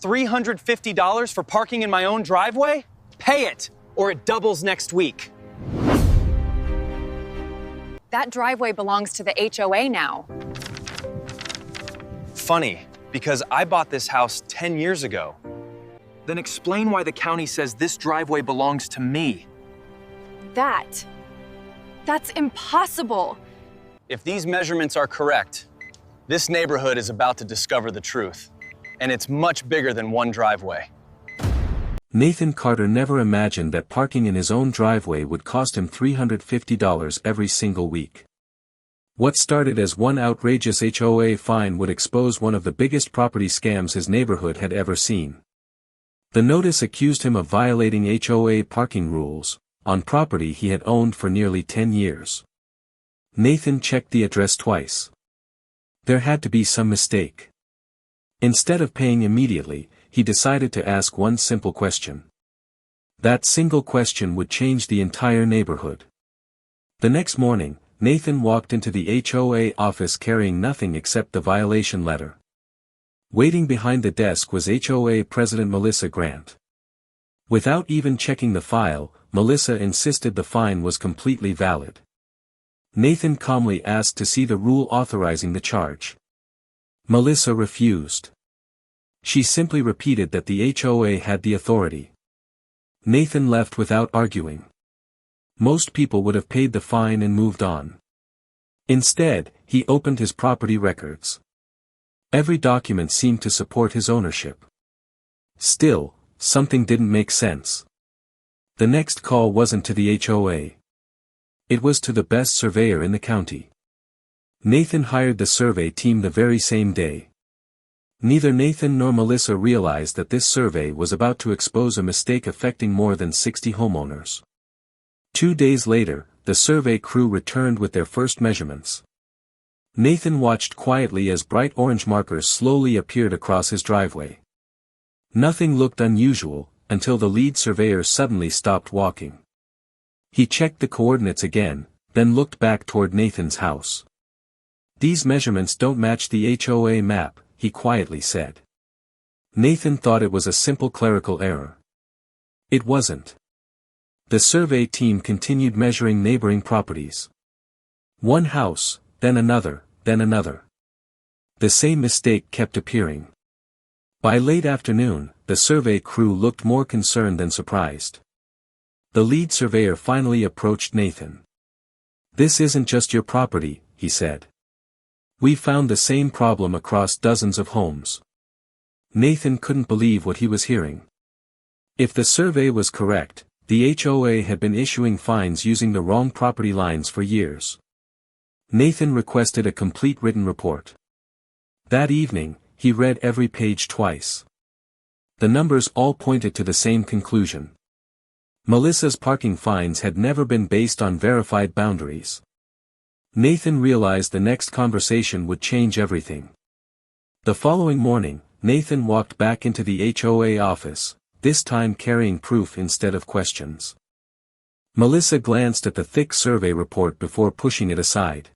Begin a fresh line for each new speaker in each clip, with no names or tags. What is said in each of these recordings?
$350 for parking in my own driveway? Pay it, or it doubles next week.
That driveway belongs to the HOA now.
Funny, because I bought this house 10 years ago. Then explain why the county says this driveway belongs to me.
That's impossible.
If these measurements are correct, this neighborhood is about to discover the truth. And it's much bigger than one driveway.
Nathan Carter never imagined that parking in his own driveway would cost him $350 every single week. What started as one outrageous HOA fine would expose one of the biggest property scams his neighborhood had ever seen. The notice accused him of violating HOA parking rules on property he had owned for nearly 10 years. Nathan checked the address twice. There had to be some mistake. Instead of paying immediately, he decided to ask one simple question. That single question would change the entire neighborhood. The next morning, Nathan walked into the HOA office carrying nothing except the violation letter. Waiting behind the desk was HOA President Melissa Grant. Without even checking the file, Melissa insisted the fine was completely valid. Nathan calmly asked to see the rule authorizing the charge. Melissa refused. She simply repeated that the HOA had the authority. Nathan left without arguing. Most people would have paid the fine and moved on. Instead, he opened his property records. Every document seemed to support his ownership. Still, something didn't make sense. The next call wasn't to the HOA. It was to the best surveyor in the county. Nathan hired the survey team the very same day. Neither Nathan nor Melissa realized that this survey was about to expose a mistake affecting more than 60 homeowners. 2 days later, the survey crew returned with their first measurements. Nathan watched quietly as bright orange markers slowly appeared across his driveway. Nothing looked unusual, until the lead surveyor suddenly stopped walking. He checked the coordinates again, then looked back toward Nathan's house. "These measurements don't match the HOA map," he quietly said. Nathan thought it was a simple clerical error. It wasn't. The survey team continued measuring neighboring properties. One house, then another, then another. The same mistake kept appearing. By late afternoon, the survey crew looked more concerned than surprised. The lead surveyor finally approached Nathan. "This isn't just your property," he said. "We found the same problem across dozens of homes." Nathan couldn't believe what he was hearing. If the survey was correct, the HOA had been issuing fines using the wrong property lines for years. Nathan requested a complete written report. That evening, he read every page twice. The numbers all pointed to the same conclusion. Melissa's parking fines had never been based on verified boundaries. Nathan realized the next conversation would change everything. The following morning, Nathan walked back into the HOA office, this time carrying proof instead of questions. Melissa glanced at the thick survey report before pushing it aside.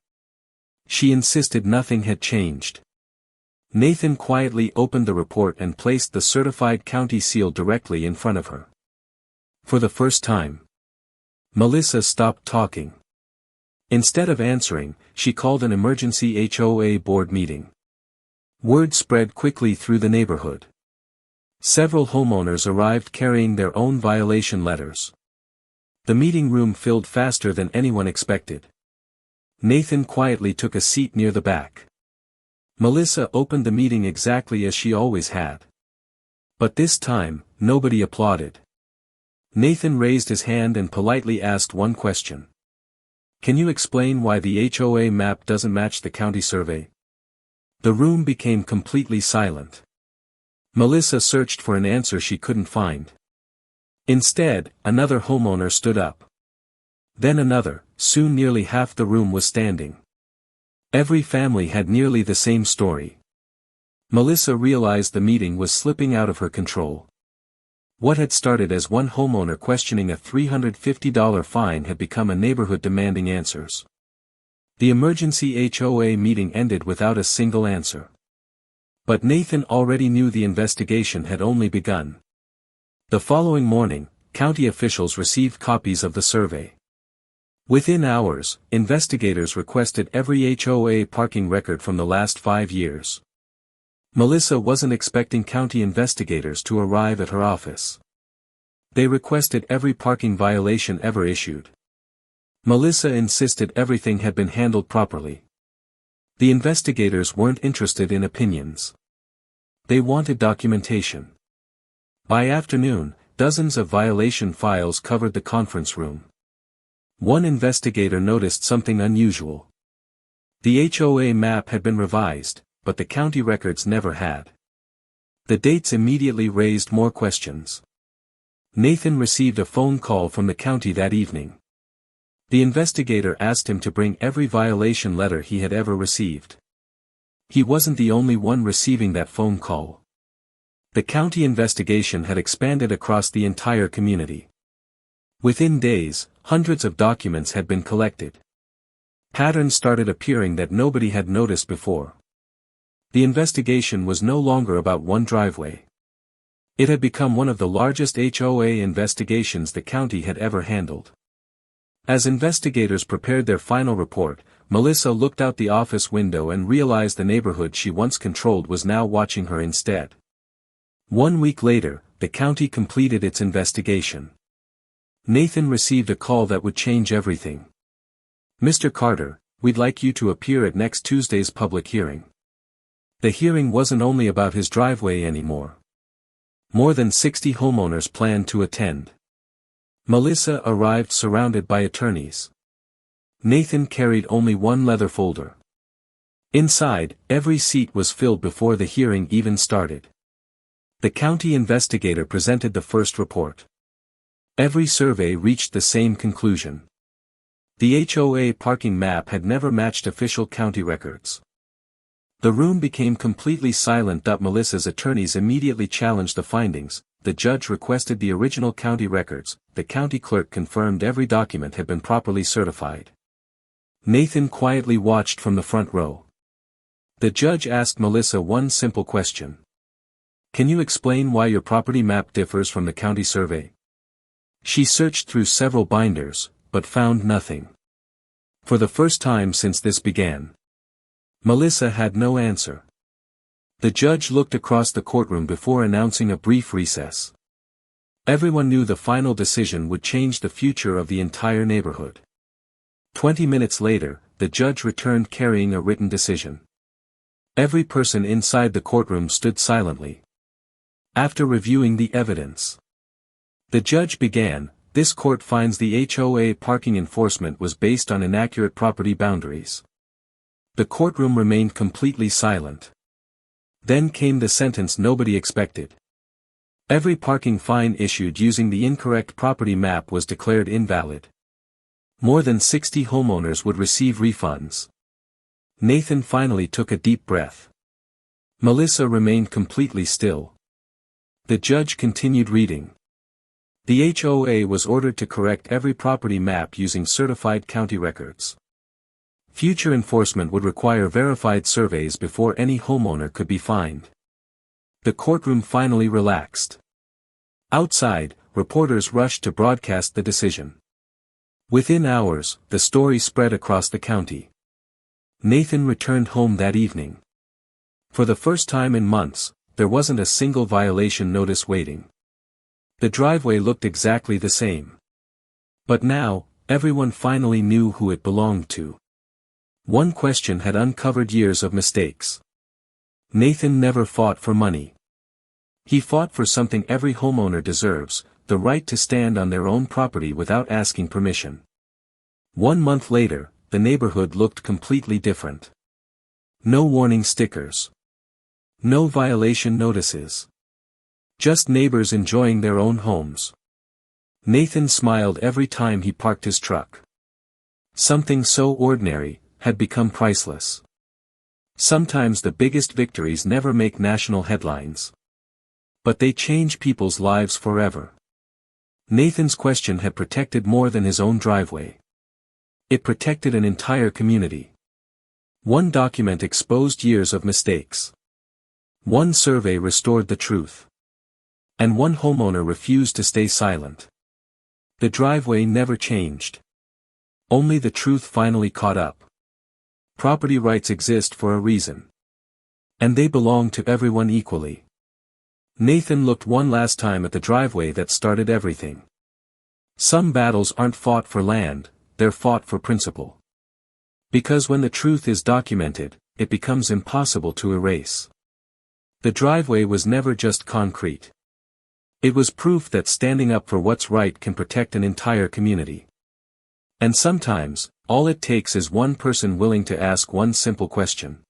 She insisted nothing had changed. Nathan quietly opened the report and placed the certified county seal directly in front of her. For the first time, Melissa stopped talking. Instead of answering, she called an emergency HOA board meeting. Word spread quickly through the neighborhood. Several homeowners arrived carrying their own violation letters. The meeting room filled faster than anyone expected. Nathan quietly took a seat near the back. Melissa opened the meeting exactly as she always had. But this time, nobody applauded. Nathan raised his hand and politely asked one question. "Can you explain why the HOA map doesn't match the county survey?" The room became completely silent. Melissa searched for an answer she couldn't find. Instead, another homeowner stood up. Then another, soon nearly half the room was standing. Every family had nearly the same story. Melissa realized the meeting was slipping out of her control. What had started as one homeowner questioning a $350 fine had become a neighborhood demanding answers. The emergency HOA meeting ended without a single answer. But Nathan already knew the investigation had only begun. The following morning, county officials received copies of the survey. Within hours, investigators requested every HOA parking record from the last 5 years. Melissa wasn't expecting county investigators to arrive at her office. They requested every parking violation ever issued. Melissa insisted everything had been handled properly. The investigators weren't interested in opinions. They wanted documentation. By afternoon, dozens of violation files covered the conference room. One investigator noticed something unusual. The HOA map had been revised, but the county records never had. The dates immediately raised more questions. Nathan received a phone call from the county that evening. The investigator asked him to bring every violation letter he had ever received. He wasn't the only one receiving that phone call. The county investigation had expanded across the entire community. Within days, hundreds of documents had been collected. Patterns started appearing that nobody had noticed before. The investigation was no longer about one driveway. It had become one of the largest HOA investigations the county had ever handled. As investigators prepared their final report, Melissa looked out the office window and realized the neighborhood she once controlled was now watching her instead. 1 week later, the county completed its investigation. Nathan received a call that would change everything. "Mr. Carter, we'd like you to appear at next Tuesday's public hearing." The hearing wasn't only about his driveway anymore. More than 60 homeowners planned to attend. Melissa arrived surrounded by attorneys. Nathan carried only one leather folder. Inside, every seat was filled before the hearing even started. The county investigator presented the first report. Every survey reached the same conclusion. The HOA parking map had never matched official county records. The room became completely silent. Melissa's attorneys immediately challenged the findings. The judge requested the original county records. The county clerk confirmed every document had been properly certified. Nathan quietly watched from the front row. The judge asked Melissa one simple question. "Can you explain why your property map differs from the county survey?" She searched through several binders, but found nothing. For the first time since this began, Melissa had no answer. The judge looked across the courtroom before announcing a brief recess. Everyone knew the final decision would change the future of the entire neighborhood. 20 minutes later, the judge returned carrying a written decision. Every person inside the courtroom stood silently. After reviewing the evidence, the judge began, "This court finds the HOA parking enforcement was based on inaccurate property boundaries." The courtroom remained completely silent. Then came the sentence nobody expected. Every parking fine issued using the incorrect property map was declared invalid. More than 60 homeowners would receive refunds. Nathan finally took a deep breath. Melissa remained completely still. The judge continued reading. The HOA was ordered to correct every property map using certified county records. Future enforcement would require verified surveys before any homeowner could be fined. The courtroom finally relaxed. Outside, reporters rushed to broadcast the decision. Within hours, the story spread across the county. Nathan returned home that evening. For the first time in months, there wasn't a single violation notice waiting. The driveway looked exactly the same. But now, everyone finally knew who it belonged to. One question had uncovered years of mistakes. Nathan never fought for money. He fought for something every homeowner deserves, the right to stand on their own property without asking permission. 1 month later, the neighborhood looked completely different. No warning stickers. No violation notices. Just neighbors enjoying their own homes. Nathan smiled every time he parked his truck. Something so ordinary had become priceless. Sometimes the biggest victories never make national headlines. But they change people's lives forever. Nathan's question had protected more than his own driveway. It protected an entire community. One document exposed years of mistakes. One survey restored the truth. And one homeowner refused to stay silent. The driveway never changed. Only the truth finally caught up. Property rights exist for a reason. And they belong to everyone equally. Nathan looked one last time at the driveway that started everything. Some battles aren't fought for land, they're fought for principle. Because when the truth is documented, it becomes impossible to erase. The driveway was never just concrete. It was proof that standing up for what's right can protect an entire community. And sometimes, all it takes is one person willing to ask one simple question.